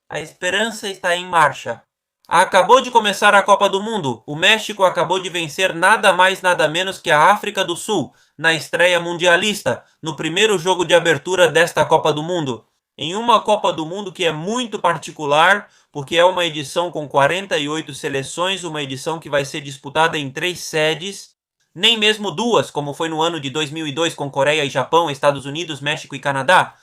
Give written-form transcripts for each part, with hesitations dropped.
A esperança está em marcha. Acabou de começar a Copa do Mundo. O México acabou de vencer nada mais nada menos que a África do Sul na estreia mundialista, no primeiro jogo de abertura desta Copa do Mundo. Em uma Copa do Mundo que é muito particular, porque é uma edição com 48 seleções, uma edição que vai ser disputada em 3 sedes, nem mesmo duas, como foi no ano de 2002 com Coreia e Japão, Estados Unidos, México e Canadá.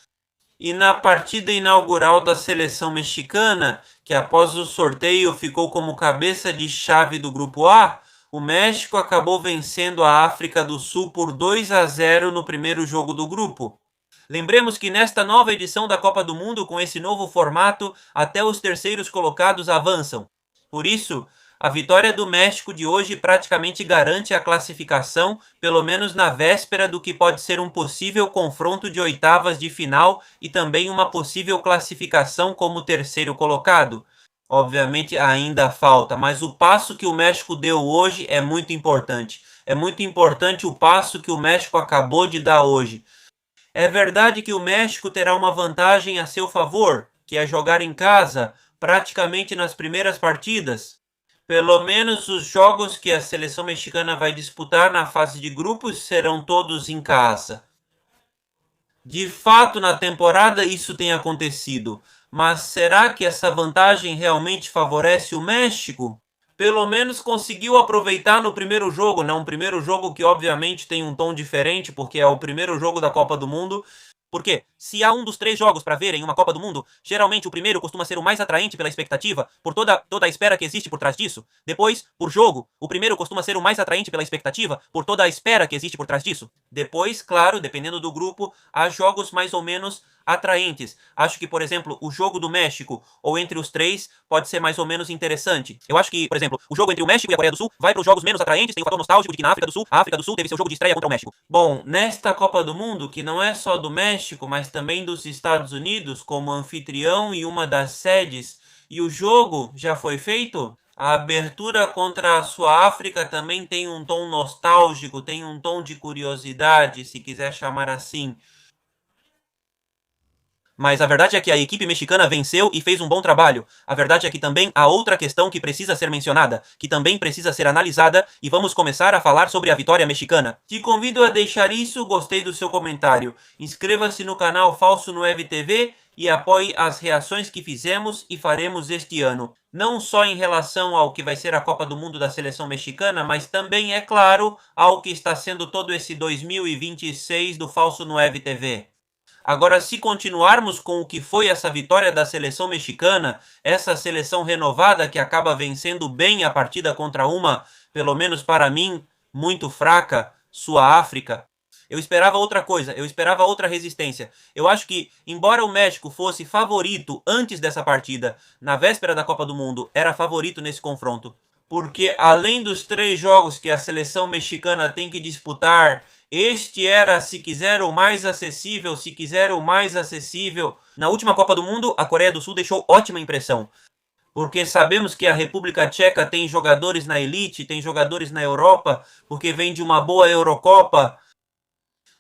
E na partida inaugural da seleção mexicana, que após o sorteio ficou como cabeça de chave do Grupo A, o México acabou vencendo a África do Sul por 2-0 no primeiro jogo do grupo. Lembremos que nesta nova edição da Copa do Mundo, com esse novo formato, até os terceiros colocados avançam. Por isso, a vitória do México de hoje praticamente garante a classificação, pelo menos na véspera do que pode ser um possível confronto de oitavas de final e também uma possível classificação como terceiro colocado. Obviamente ainda falta, mas o passo que o México deu hoje é muito importante. É muito importante o passo que o México acabou de dar hoje. É verdade que o México terá uma vantagem a seu favor, que é jogar em casa, praticamente nas primeiras partidas. Pelo menos os jogos que a seleção mexicana vai disputar na fase de grupos serão todos em casa. De fato, na temporada isso tem acontecido, mas será que essa vantagem realmente favorece o México? Pelo menos conseguiu aproveitar no primeiro jogo, né? Um primeiro jogo que obviamente tem um tom diferente, porque é o primeiro jogo da Copa do Mundo. Porque se há um dos 3 jogos para ver em uma Copa do Mundo, geralmente o primeiro costuma ser o mais atraente pela expectativa, por toda a espera que existe por trás disso. Depois, por jogo, o primeiro costuma ser o mais atraente pela expectativa, por toda a espera que existe por trás disso. Depois, claro, dependendo do grupo, há jogos mais ou menos atraentes. Acho que, por exemplo, o jogo do México, ou entre os três, pode ser mais ou menos interessante. Eu acho que, por exemplo, o jogo entre o México e a Coreia do Sul vai para os jogos menos atraentes, tem o fator nostálgico de que na África do Sul, a África do Sul teve seu jogo de estreia contra o México. Bom, nesta Copa do Mundo, que não é só do México, mas também dos Estados Unidos, como anfitrião e uma das sedes, e o jogo já foi feito, a abertura contra a Suáfrica também tem um tom nostálgico, tem um tom de curiosidade, se quiser chamar assim. Mas a verdade é que a equipe mexicana venceu e fez um bom trabalho. A verdade é que também há outra questão que precisa ser mencionada, que também precisa ser analisada, e vamos começar a falar sobre a vitória mexicana. Te convido a deixar isso, gostei do seu comentário. Inscreva-se no canal Falso no TV e apoie as reações que fizemos e faremos este ano. Não só em relação ao que vai ser a Copa do Mundo da seleção mexicana, mas também, é claro, ao que está sendo todo esse 2026 do Falso no TV. Agora, se continuarmos com o que foi essa vitória da seleção mexicana, essa seleção renovada que acaba vencendo bem a partida contra uma, pelo menos para mim, muito fraca, sua África, eu esperava outra coisa, eu esperava outra resistência. Eu acho que, embora o México fosse favorito antes dessa partida, na véspera da Copa do Mundo, era favorito nesse confronto. Porque além dos 3 jogos que a seleção mexicana tem que disputar, este era, se quiser, o mais acessível, se quiser, o mais acessível. Na última Copa do Mundo, a Coreia do Sul deixou ótima impressão. Porque sabemos que a República Tcheca tem jogadores na elite, tem jogadores na Europa, porque vem de uma boa Eurocopa.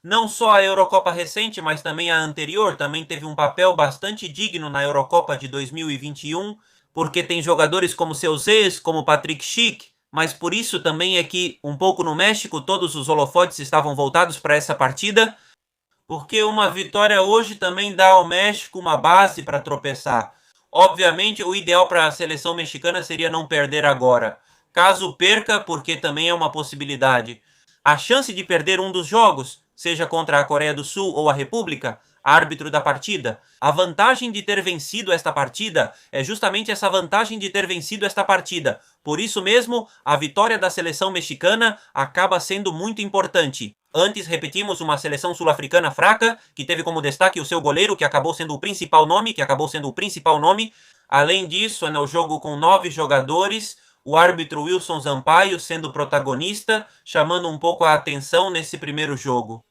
Não só a Eurocopa recente, mas também a anterior, também teve um papel bastante digno na Eurocopa de 2021, porque tem jogadores como seus ex, como Patrick Schick, mas por isso também é que, um pouco no México, todos os holofotes estavam voltados para essa partida, porque uma vitória hoje também dá ao México uma base para tropeçar. Obviamente, o ideal para a seleção mexicana seria não perder agora. Caso perca, porque também é uma possibilidade, a chance de perder um dos jogos, seja contra a Coreia do Sul ou a República, árbitro da partida, a vantagem de ter vencido esta partida é justamente essa vantagem de ter vencido esta partida. Por isso mesmo, a vitória da seleção mexicana acaba sendo muito importante. Antes, repetimos, uma seleção sul-africana fraca, que teve como destaque o seu goleiro, que acabou sendo o principal nome, Além disso, no jogo com 9 jogadores, o árbitro Wilson Sampaio sendo protagonista, chamando um pouco a atenção nesse primeiro jogo.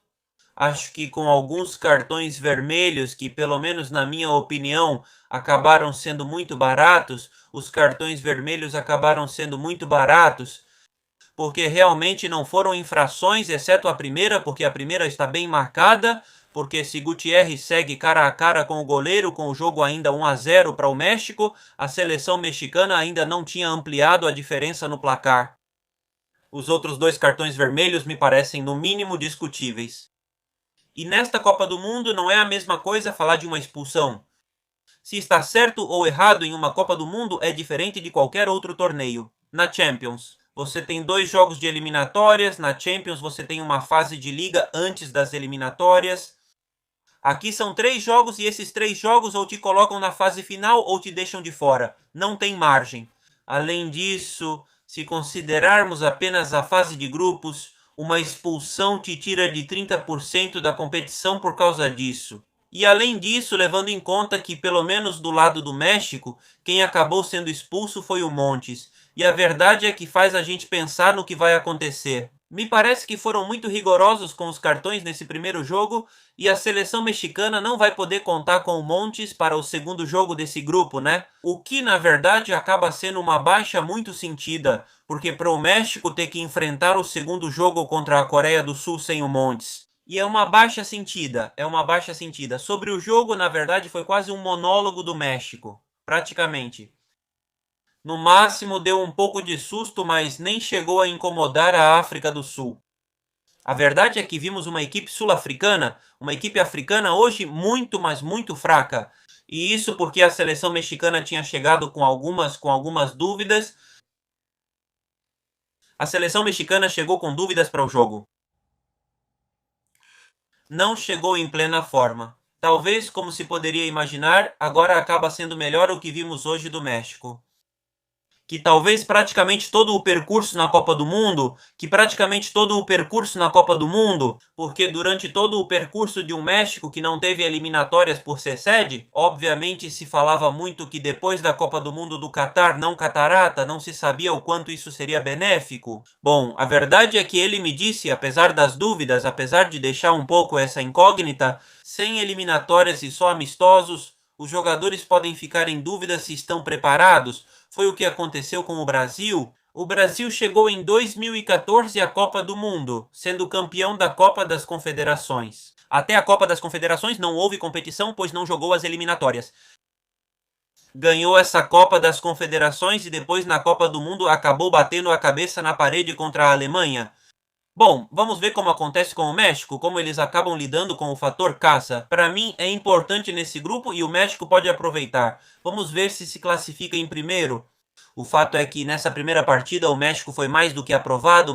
Acho que com alguns cartões vermelhos, que pelo menos na minha opinião acabaram sendo muito baratos, os cartões vermelhos acabaram sendo muito baratos, porque realmente não foram infrações, exceto a primeira, porque a primeira está bem marcada, porque se Gutierrez segue cara a cara com o goleiro, com o jogo ainda 1-0 para o México, a seleção mexicana ainda não tinha ampliado a diferença no placar. Os outros 2 cartões vermelhos me parecem no mínimo discutíveis. E nesta Copa do Mundo não é a mesma coisa falar de uma expulsão. Se está certo ou errado em uma Copa do Mundo é diferente de qualquer outro torneio. Na Champions, você tem 2 jogos de eliminatórias, na Champions você tem uma fase de liga antes das eliminatórias. Aqui são 3 jogos e esses 3 jogos ou te colocam na fase final ou te deixam de fora. Não tem margem. Além disso, se considerarmos apenas a fase de grupos, uma expulsão te tira de 30% da competição por causa disso. E além disso, levando em conta que, pelo menos do lado do México, quem acabou sendo expulso foi o Montes. E a verdade é que faz a gente pensar no que vai acontecer. Me parece que foram muito rigorosos com os cartões nesse primeiro jogo e a seleção mexicana não vai poder contar com o Montes para o segundo jogo desse grupo, né? O que, na verdade, acaba sendo uma baixa muito sentida, porque para o México ter que enfrentar o segundo jogo contra a Coreia do Sul sem o Montes. E é uma baixa sentida, Sobre o jogo, na verdade, foi quase um monólogo do México, praticamente. No máximo deu um pouco de susto, mas nem chegou a incomodar a África do Sul. A verdade é que vimos uma equipe sul-africana, uma equipe africana hoje muito, mas muito fraca. E isso porque a seleção mexicana tinha chegado com algumas dúvidas. A seleção mexicana chegou com dúvidas para o jogo. Não chegou em plena forma. Talvez, como se poderia imaginar, agora acaba sendo melhor o que vimos hoje do México. Que talvez praticamente todo o percurso na Copa do Mundo, porque durante todo o percurso de um México que não teve eliminatórias por ser sede, obviamente se falava muito que depois da Copa do Mundo do Catar, não catarata, não se sabia o quanto isso seria benéfico. Bom, a verdade é que ele me disse, apesar das dúvidas, apesar de deixar um pouco essa incógnita, sem eliminatórias e só amistosos, os jogadores podem ficar em dúvida se estão preparados. Foi o que aconteceu com o Brasil. O Brasil chegou em 2014 à Copa do Mundo, sendo campeão da Copa das Confederações. Até a Copa das Confederações não houve competição, pois não jogou as eliminatórias. Ganhou essa Copa das Confederações e depois na Copa do Mundo acabou batendo a cabeça na parede contra a Alemanha. Bom, vamos ver como acontece com o México, como eles acabam lidando com o fator caça. Para mim é importante nesse grupo e o México pode aproveitar. Vamos ver se classifica em primeiro. O fato é que nessa primeira partida o México foi mais do que aprovado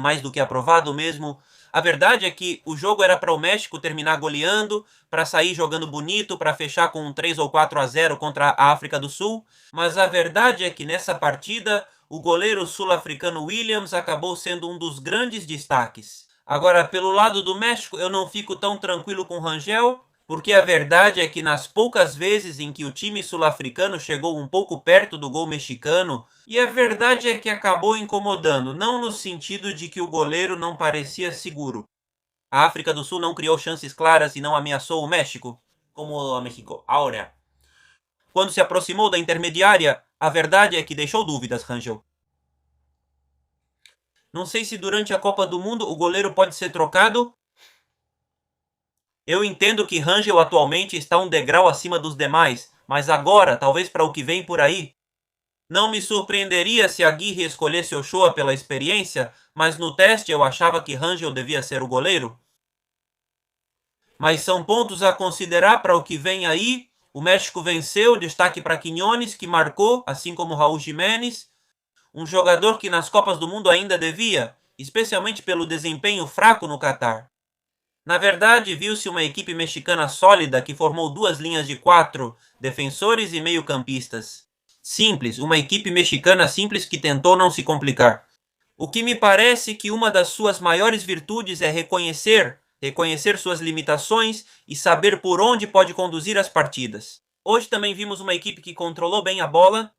mesmo. A verdade é que o jogo era para o México terminar goleando, para sair jogando bonito, para fechar com um 3 ou 4-0 contra a África do Sul. Mas a verdade é que nessa partida o goleiro sul-africano Williams acabou sendo um dos grandes destaques. Agora, pelo lado do México, eu não fico tão tranquilo com Rangel, porque a verdade é que nas poucas vezes em que o time sul-africano chegou um pouco perto do gol mexicano, e a verdade é que acabou incomodando, não no sentido de que o goleiro não parecia seguro. A África do Sul não criou chances claras e não ameaçou o México, como o México ahora. Quando se aproximou da intermediária, a verdade é que deixou dúvidas, Rangel. Não sei se durante a Copa do Mundo o goleiro pode ser trocado. Eu entendo que Rangel atualmente está um degrau acima dos demais, mas agora, talvez para o que vem por aí, não me surpreenderia se Aguirre escolhesse Ochoa pela experiência, mas no teste eu achava que Rangel devia ser o goleiro. Mas são pontos a considerar para o que vem aí. O México venceu, destaque para Quiñones, que marcou, assim como Raul Jiménez, um jogador que nas Copas do Mundo ainda devia, especialmente pelo desempenho fraco no Catar. Na verdade, viu-se uma equipe mexicana sólida que formou 2 linhas de 4, defensores e meio-campistas. Simples, uma equipe mexicana simples que tentou não se complicar. O que me parece que uma das suas maiores virtudes é reconhecer suas limitações e saber por onde pode conduzir as partidas. Hoje também vimos uma equipe que controlou bem a bola,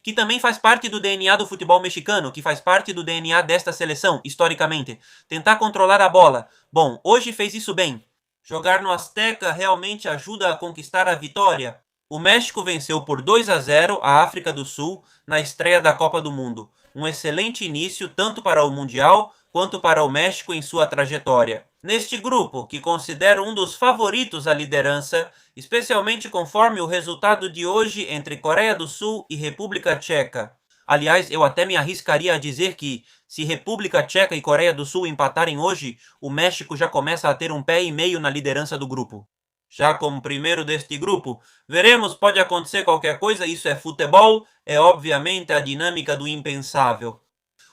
que também faz parte do DNA do futebol mexicano, que faz parte do DNA desta seleção, historicamente. Tentar controlar a bola. Bom, hoje fez isso bem. Jogar no Azteca realmente ajuda a conquistar a vitória. O México venceu por 2-0 a África do Sul na estreia da Copa do Mundo. Um excelente início tanto para o Mundial quanto para o México em sua trajetória. Neste grupo, que considero um dos favoritos à liderança, especialmente conforme o resultado de hoje entre Coreia do Sul e República Tcheca. Aliás, eu até me arriscaria a dizer que, se República Tcheca e Coreia do Sul empatarem hoje, o México já começa a ter um pé e meio na liderança do grupo. Já como primeiro deste grupo, veremos, pode acontecer qualquer coisa, isso é futebol, é obviamente a dinâmica do impensável.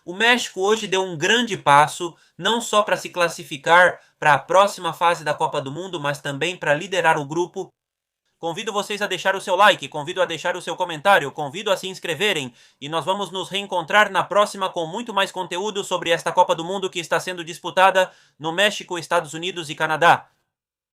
O México hoje deu um grande passo, não só para se classificar para a próxima fase da Copa do Mundo, mas também para liderar o grupo. Convido vocês a deixar o seu like, convido a deixar o seu comentário, convido a se inscreverem e nós vamos nos reencontrar na próxima com muito mais conteúdo sobre esta Copa do Mundo que está sendo disputada no México, Estados Unidos e Canadá.